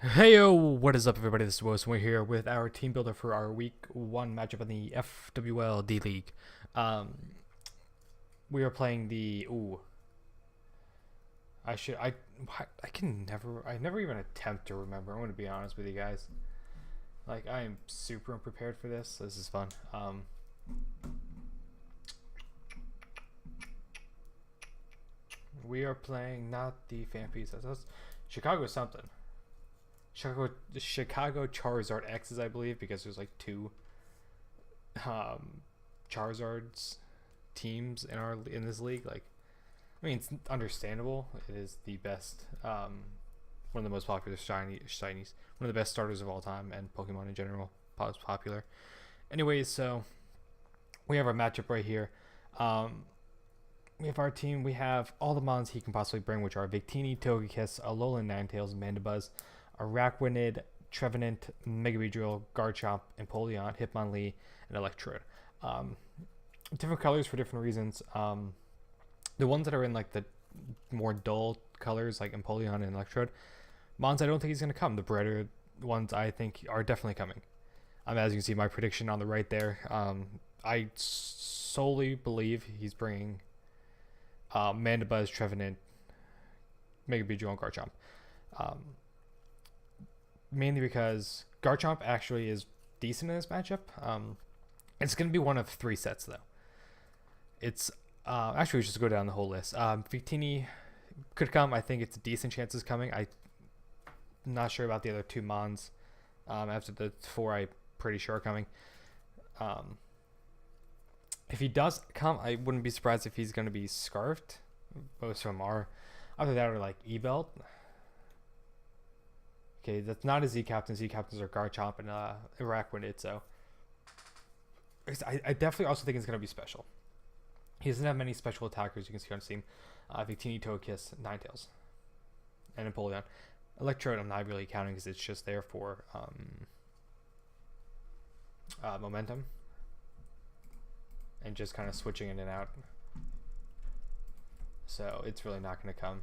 Heyo, what is up, everybody? This is Woes. We're here with our team builder for our week one matchup in the FWL D League. Um, we are playing the I never even attempt to remember. I'm gonna be honest with you guys. Like, I am super unprepared for this. This is fun. We are playing not the fan piece. That's Chicago something. Chicago Charizard X's, I believe, because there's like two Charizards teams in this league. Like, I mean, it's understandable. It is the best, one of the most popular shinies, one of the best starters of all time, and Pokemon in general, popular. Anyways, so we have our matchup right here. We have our team. We have all the mons he can possibly bring, which are Victini, Togekiss, Alolan Ninetales, Mandibuzz, Araquanid, Trevenant, Mega Beedrill, Garchomp, Empoleon, Hitmonlee, and Electrode. Different colors for different reasons. The ones that are in like the more dull colors, like Empoleon and Electrode, mons I don't think he's going to come. The brighter ones I think are definitely coming. As you can see, my prediction on the right there, I solely believe he's bringing Mandibuzz, Trevenant, Mega Beedrill, and Garchomp. Mainly because Garchomp actually is decent in this matchup. It's going to be one of three sets, though. It's actually, we should just go down the whole list. Victini could come. I think it's a decent chance it's coming. I'm not sure about the other two mons. After the four, I'm pretty sure are coming. If he does come, I wouldn't be surprised if he's going to be scarfed. Most of them are. Either that or like E-Belt. Okay, that's not a Z captain. Z captains are Garchomp and Araquanid, so I definitely also think it's going to be special. He doesn't have many special attackers you can see on his team. Victini, Togekiss, Ninetales, and Empoleon. Electrode I'm not really counting because it's just there for momentum and just kind of switching in and out. So it's really not going to come.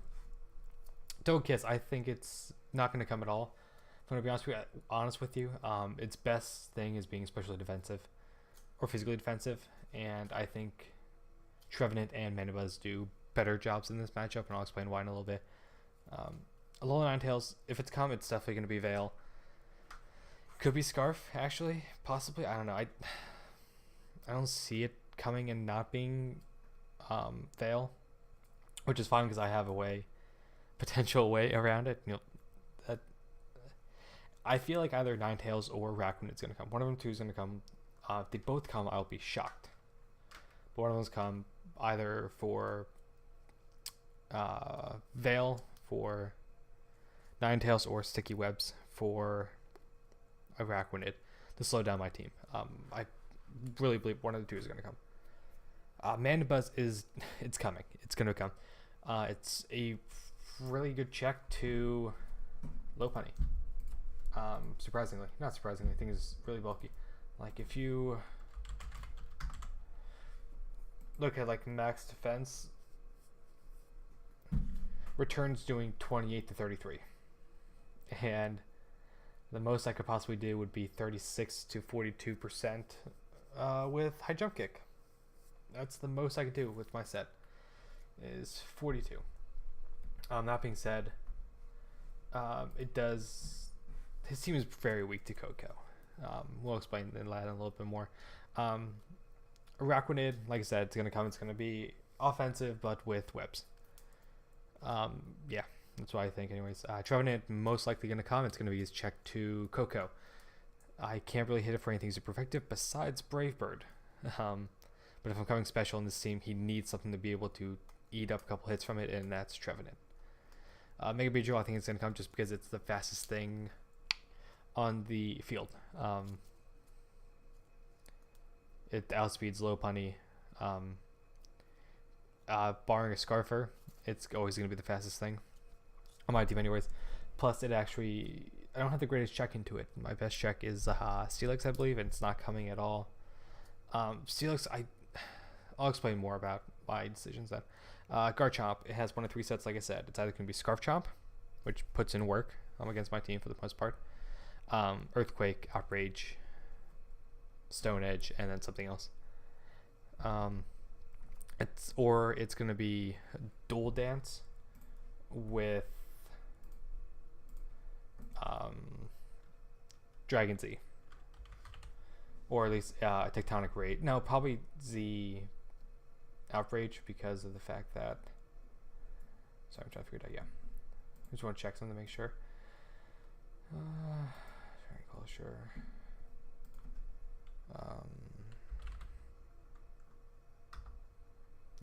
Togekiss, I think it's not going to come at all. If I'm going to be honest with you, its best thing is being especially defensive or physically defensive, and I think Trevenant and Mandibuzz do better jobs in this matchup, and I'll explain why in a little bit. Alolan Ninetales, if it's come, it's definitely going to be Veil. Could be Scarf, actually, possibly. I don't know. I don't see it coming and not being Veil, which is fine because I have a potential way around it. I feel like either Ninetales or Araquanid is going to come. One of them two is going to come. If they both come, I'll be shocked. But one of them's come either for Veil for Ninetales or Sticky Webs for Araquanid to slow down my team. I really believe one of the two is going to come. Mandibuzz it's coming. It's going to come. It's a really good check to Lopunny. Not surprisingly, I think it's really bulky. Like, if you look at like max defense, returns doing 28 to 33, and the most I could possibly do would be 36 to 42% with high jump kick. That's the most I could do with my set, is 42. That being said, his team is very weak to Coco. We'll explain that in a little bit more. Araquanid, like I said, it's going to come. It's going to be offensive, but with webs. Yeah, that's what I think anyways. Trevenant, most likely going to come. It's going to be his check to Coco. I can't really hit it for anything super effective besides Brave Bird. But if I'm coming special in this team, he needs something to be able to eat up a couple hits from it, and that's Trevenant. Mega Beedrill, I think it's going to come just because it's the fastest thing on the field. It outspeeds Lopunny. Barring a Scarfer, it's always going to be the fastest thing on my team anyways. Plus, I don't have the greatest check into it. My best check is Steelix, I believe, and it's not coming at all. Steelix, I'll explain more about my decisions then. Garchomp, it has one of three sets, like I said. It's either going to be Scarf Chomp, which puts in work against my team for the most part. Earthquake, Outrage, Stone Edge, and then something else. It's going to be Dual Dance with Dragon Z, or at least Tectonic Raid. No, probably Z Outrage, because of the fact that. Sorry, I'm trying to figure it out. Yeah, I just want to check something to make sure. Closure. Oh,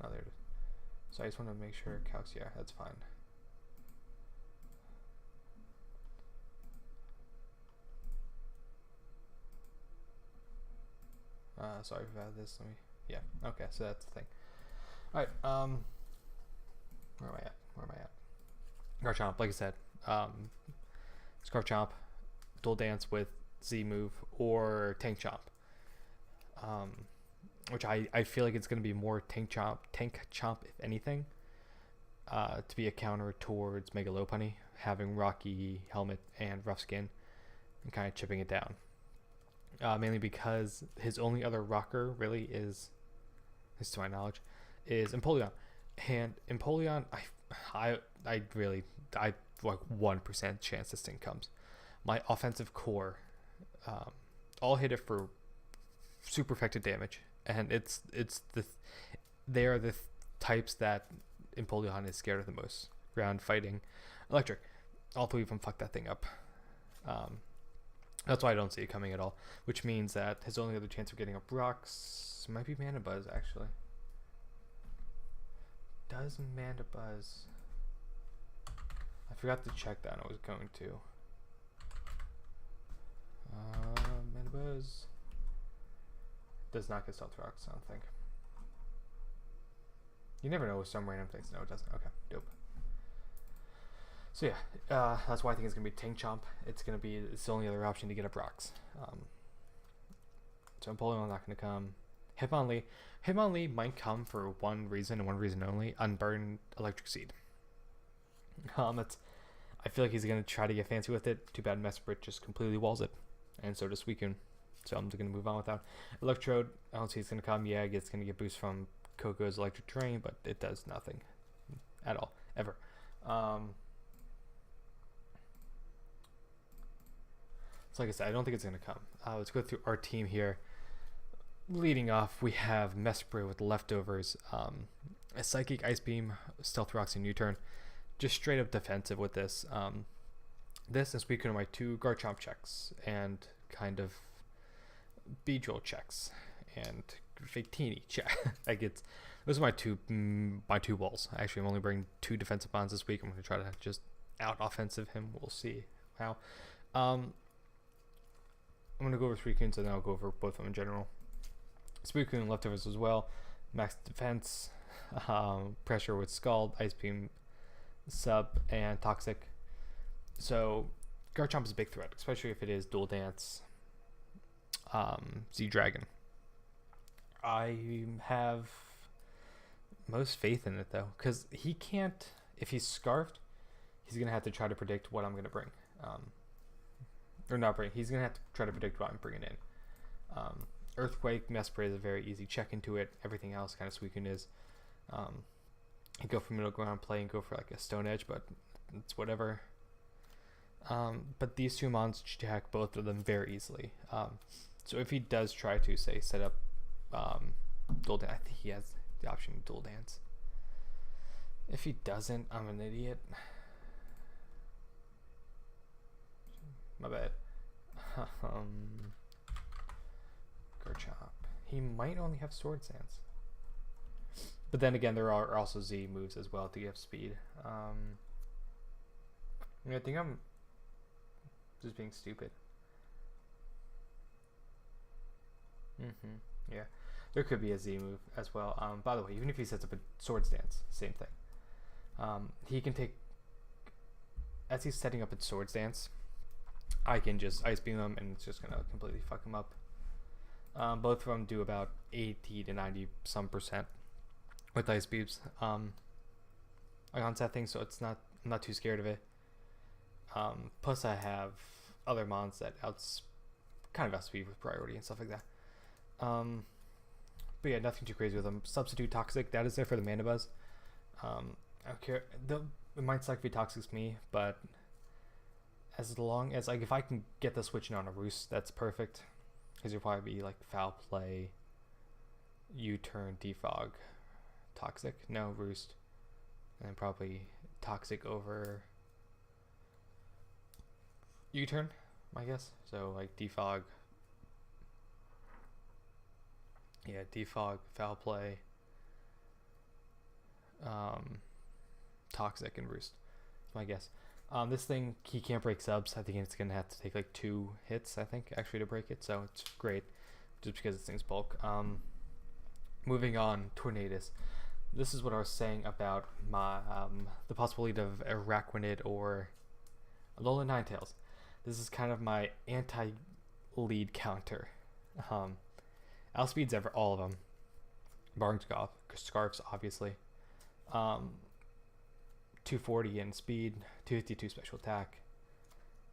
there it is. So I just want to make sure calcs. Yeah, that's fine. Sorry about this. Let me. Yeah. Okay. So that's the thing. All right. Where am I at? Garchomp. Like I said, Scarf Chomp, Dual Dance with Z move, or Tank Chomp. Which I feel like it's going to be more Tank Chomp if anything, to be a counter towards Mega Lopunny, having Rocky Helmet and Rough Skin, and kind of chipping it down. Mainly because his only other rocker really is, to my knowledge, is Empoleon. And Empoleon, I like 1% chance this thing comes. My offensive core, I'll hit it for super effective damage, and they are the types that Empoleon is scared of the most. Ground, fighting, electric. All three of them fuck that thing up. That's why I don't see it coming at all. Which means that his only other chance of getting up rocks might be Mana Buzz, actually. Does Mana Buzz? I forgot to check that. I was going to. Mana Buzz does not get Stealth Rocks, I don't think. You never know with some random things. No, it doesn't. Okay, dope. So yeah, that's why I think it's gonna be Tank Chomp. It's the only other option to get up rocks. So Empoleon not gonna come. Hitmonlee might come for one reason and one reason only: Unburn Electric Seed. I feel like he's gonna try to get fancy with it. Too bad Mesprit just completely walls it, and so does Suicune. So I'm gonna move on with that. Electrode, I don't see it's gonna come. Yeah, it's gonna get boost from Coco's Electric Terrain, but it does nothing at all ever. So like I said, I don't think it's going to come. Let's go through our team here. Leading off, we have Mesprit with leftovers. A Psychic, Ice Beam, Stealth Rocks, and U-Turn. Just straight up defensive with this. This and Suicune are my two Garchomp checks, and kind of Beedrill checks, and Victini check. Those are my two balls. Actually, I'm only bringing two defensive bonds this week. I'm going to try to just out offensive him. We'll see how. I'm going to go over Suicune, so then I'll go over both of them in general. Suicune leftovers as well. Max defense, pressure with Scald, Ice Beam, Sub, and Toxic. So Garchomp is a big threat, especially if it is Dual Dance, Z-Dragon. I have most faith in it, though, because he can't, if he's Scarfed, he's going to have to try to predict what I'm going to bring. Or not bring, he's going to have to try to predict what I'm bringing in. Earthquake, Mesprit is a very easy check into it. Everything else kind of Suicune is. You go for middle ground play and go for like a Stone Edge, but it's whatever. But these two mons check both of them very easily. So if he does try to, say, set up Dual Dance, I think he has the option of Dual Dance. If he doesn't, I'm an idiot. My bad. Garchomp. He might only have Sword Dance. But then again, there are also Z moves as well to give speed. I think I'm just being stupid. Yeah. There could be a Z move as well. By the way, even if he sets up a Sword Dance, same thing. He can take... As he's setting up a Sword Dance, I can just Ice Beam him, and it's just going to completely fuck him up. Both of them do about 80 to 90 some percent with Ice Beams on that thing, so I'm not too scared of it. Plus I have other mons that kind of outspeed with priority and stuff like that. But yeah, nothing too crazy with them. Substitute Toxic, that is there for the mana buzz. I don't care. It might suck if he toxics me, but as long as, like, if I can get the switch in on a Roost, that's perfect. Because you'll probably be like Foul Play, U-turn, Defog, Toxic, no Roost, and then probably Toxic over U-turn, I guess. So like Defog, yeah, Defog, Foul Play, Toxic, and Roost. That's my guess. This thing, he can't break subs. I think it's gonna have to take like 2 hits, I think, actually, to break it. So it's great, just because this thing's bulk. Moving on, Tornadus. This is what I was saying about my the possibility of Araquanid or Alolan Ninetales. This is kind of my anti-lead counter. Outspeeds all of them, barring Scarfs, obviously. 240 in speed, 252 special attack,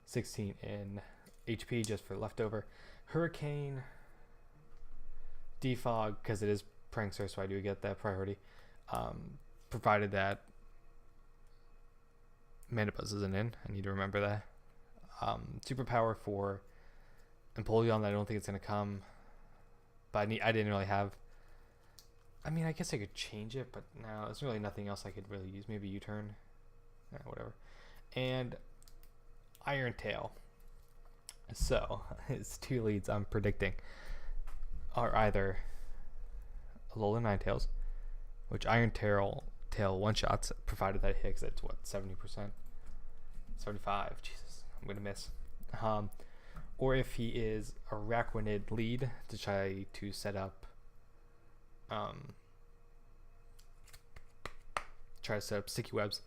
16 in HP just for leftover. Hurricane, Defog, because it is Prankster, so I do get that priority. Provided that Mana Buzz isn't in, I need to remember that. Superpower for Empoleon, I don't think it's going to come, but I didn't really have. I mean, I guess I could change it, but no, there's really nothing else I could really use. Maybe U-turn, whatever. And Iron Tail. So his 2 leads I'm predicting are either Alolan Ninetales, which Iron Tail one-shots, provided that it hits. It's what, 70%, 75. Jesus, I'm gonna miss. Or if he is a Araquanid lead to try to set up. Try to set up sticky webs.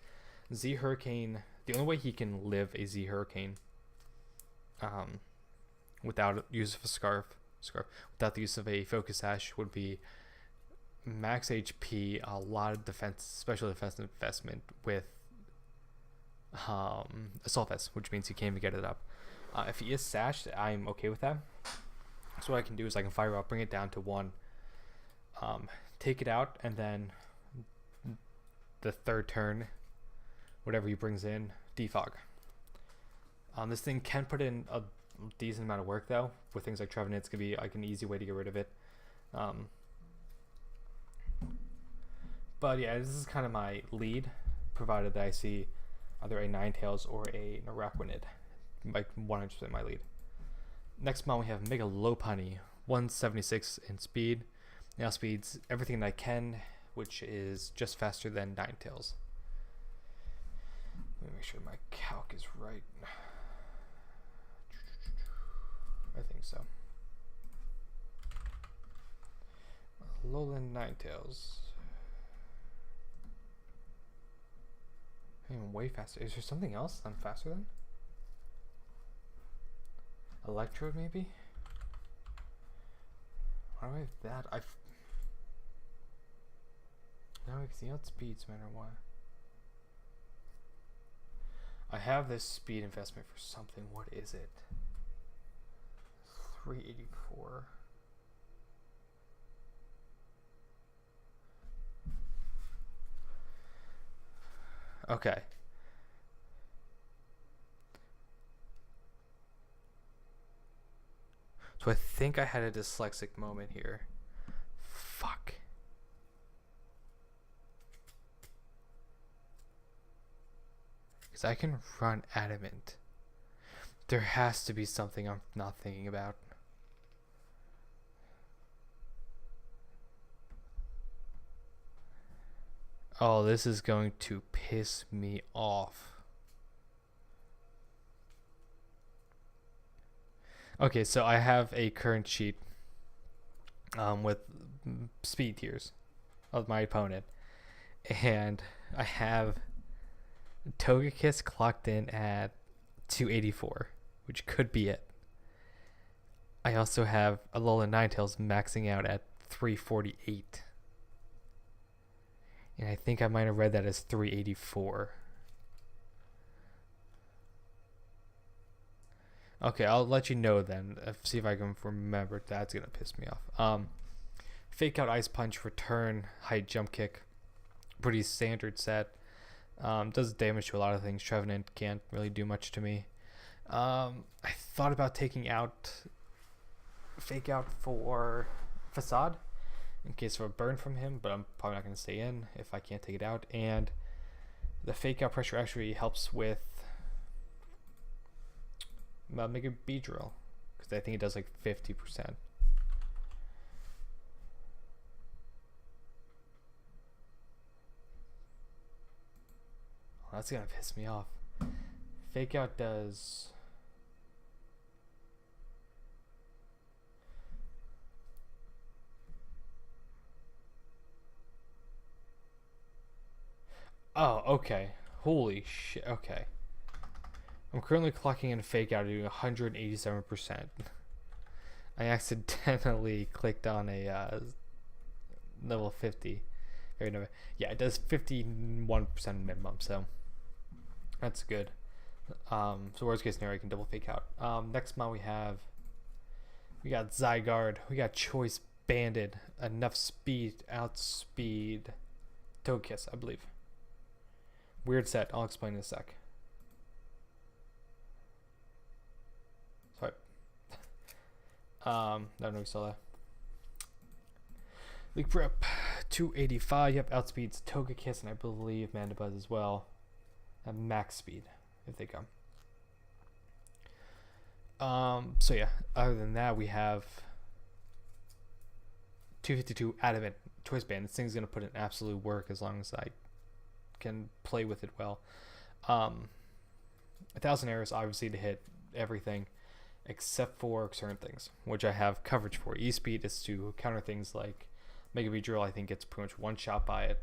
Z Hurricane, the only way he can live a Z Hurricane without use of a scarf, without the use of a Focus Sash, would be max HP, a lot of defense, special defense investment with Assault Vest, which means he can't even get it up. If he is sashed, I'm okay with that. So what I can do is I can fire up, bring it down to 1, take it out, and then the 3rd turn, whatever he brings in, defog. This thing can put in a decent amount of work, though. With things like Trevenant, it's gonna be like an easy way to get rid of it. But yeah, this is kind of my lead, provided that I see either a Ninetales or an Araquanid. Like 100% my lead. Next mon we have Mega Lopunny, 176 in speed. Now speeds everything that I can, which is just faster than Ninetales. Let me make sure my calc is right. I think so. Alolan Ninetales. I'm way faster. Is there something else I'm faster than? Electrode, maybe? Why do I have that? Now I can see outspeeds no matter what. I have this speed investment for something. What is it? 384. Okay. So I think I had a dyslexic moment here. Fuck. Because I can run Adamant. There has to be something I'm not thinking about. Oh, this is going to piss me off. Okay, so I have a current sheet with speed tiers of my opponent, and I have Togekiss clocked in at 284, which could be it. I also have Alolan Ninetales maxing out at 348. And I think I might have read that as 384. Okay, I'll let you know then. See if I can remember. That's gonna piss me off. Fake out ice punch, return, height jump kick. Pretty standard set. Does damage to a lot of things. Trevenant can't really do much to me. I thought about taking out fake out for facade in case of a burn from him, but I'm probably not going to stay in if I can't take it out. And the fake out pressure actually helps with make a B drill because I think it does like 50%. Oh, that's gonna piss me off. Fake out does. Oh, okay. Holy shit. Okay. I'm currently clocking in a fake out at 187%. I accidentally clicked on a level 50. Yeah, it does 51% minimum, so that's good. So worst case scenario, I can double fake out. Next mod we got Zygarde, we got Choice Banded, enough speed, outspeed, Togekiss, I believe. Weird set, I'll explain in a sec. Sorry. No, we saw that. League Prep, 285. Yep, outspeeds Togekiss and I believe Mandibuzz as well. At max speed, if they come. So yeah, other than that, we have 252 Adamant Choice Band. This thing's gonna put in absolute work as long as I can play with it well. 1,000 arrows, obviously, to hit everything except for certain things, which I have coverage for. E-Speed is to counter things like Mega Beedrill. I think gets pretty much one shot by it.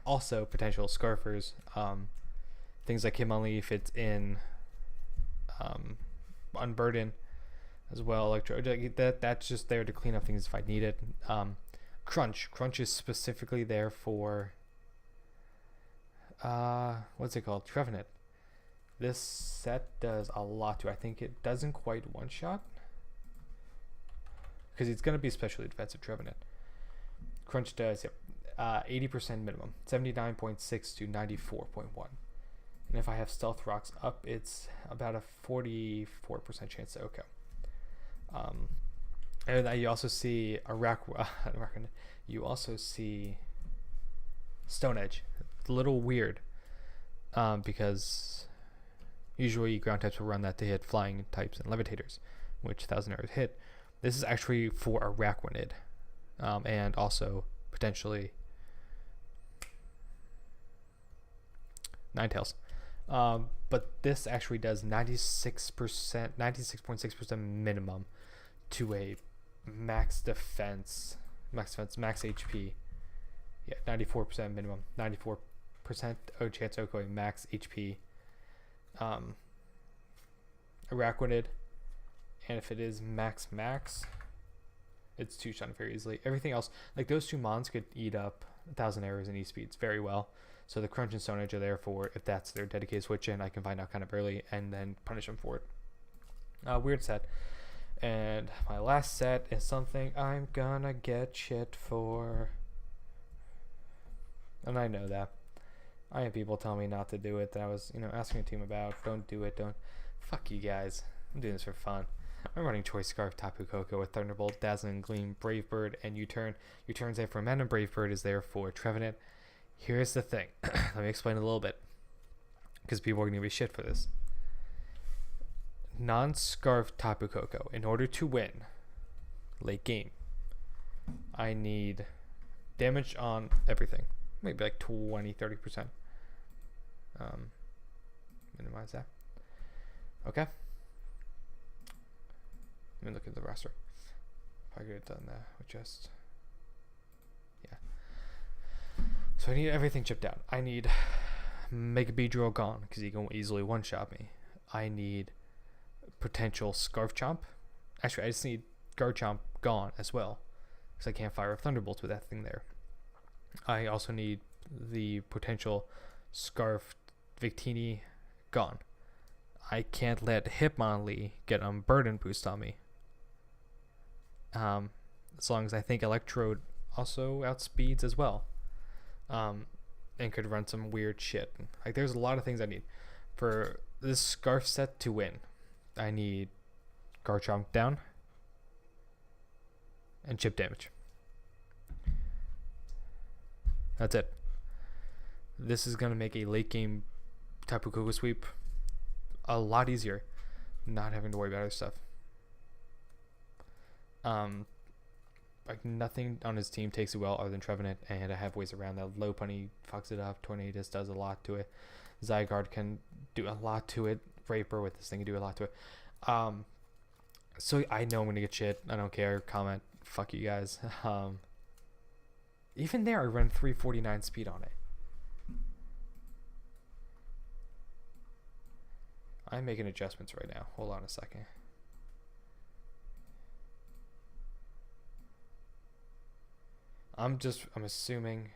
Also potential Scarfers, things like Hitmonlee if it's in Unburden as well. Electro, that's just there to clean up things if I need it. Crunch is specifically there for what's it called? Trevenant. This set does a lot to it. I think it doesn't quite one shot because it's going to be especially defensive Trevenant. Crunch does 80% minimum, 79.6 to 94.1. And if I have Stealth Rocks up, it's about a 44% chance to OHKO. And you also see you also see Stone Edge. It's a little weird because usually ground types will run that to hit flying types and levitators, which 1,000 arrows hit. This is actually for Araquanid, and also potentially Ninetales. But this actually does 96.6% minimum to a max defense, max HP. Yeah, 94% minimum, 94% chance of going max HP. Araquanid, and if it is max, it's two-shot very easily. Everything else, like those two mons, could eat up 1,000 arrows and E-Speeds very well. So the Crunch and Stone Edge are there for if that's their dedicated switch in, I can find out kind of early and then punish them for it. Weird set. And my last set is something I'm gonna get shit for. And I know that. I have people tell me not to do it that I was, asking a team about. Don't do it, don't. Fuck you guys. I'm doing this for fun. I'm running Choice Scarf, Tapu Koko with Thunderbolt, Dazzling Gleam, Brave Bird, and U-Turn. U-Turn's there for men, and Brave Bird is there for Trevenant. Here's the thing. Let me explain a little bit, because people are going to be shit for this. Non-Scarf Tapu Koko, in order to win late game, I need damage on everything. Maybe like 20-30%. Minimize that. Okay. Let me look at the roster. If I could have done that with just... Yeah. So I need everything chipped out. I need Mega Beedrill gone, because he can easily one-shot me. I need potential Scarf Chomp. Actually, I just need Garchomp gone as well, because I can't fire Thunderbolts with that thing there. I also need the potential Scarf Victini gone. I can't let Hitmonlee get burden boost on me. As long as I think Electrode also outspeeds as well. And could run some weird shit. Like, there's a lot of things I need. For this Scarf set to win, I need Garchomp down and chip damage. That's it. This is going to make a late game Tapu Koko sweep a lot easier, not having to worry about other stuff. Like, nothing on his team takes it well other than Trevenant, and I have ways around that. Lopunny fucks it up. Tornadus does a lot to it. Zygarde can do a lot to it. Raper with this thing can do a lot to it. So I know I'm gonna get shit. I don't care. Comment. Fuck you guys. Even there, I run 349 speed on it. I'm making adjustments right now. Hold on a second. I'm assuming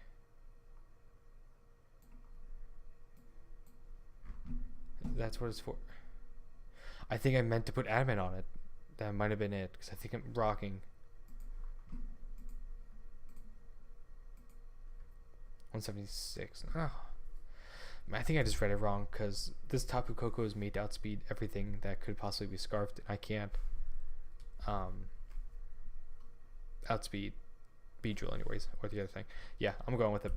that's what it's for. I think I meant to put adamant on it. That might have been it, because I think I'm rocking 176. Oh. I think I just read it wrong, because this Tapu Koko is made to outspeed everything that could possibly be scarfed. I can't outspeed Beedrill anyways, or the other thing. Yeah, I'm going with it.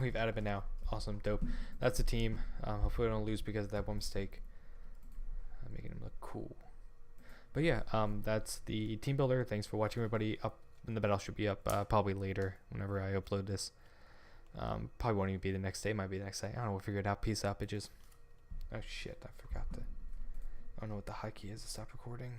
We've added it now. Awesome, dope. That's the team. Hopefully we don't lose because of that one mistake. I'm making him look cool. But yeah, that's the team builder. Thanks for watching, everybody. Up in the battle should be up probably later whenever I upload this. Probably won't even be the next day. Might be the next day. I don't know. We'll figure it out. Peace out, bitches. Oh shit, I forgot to. I don't know what the high key is to stop recording.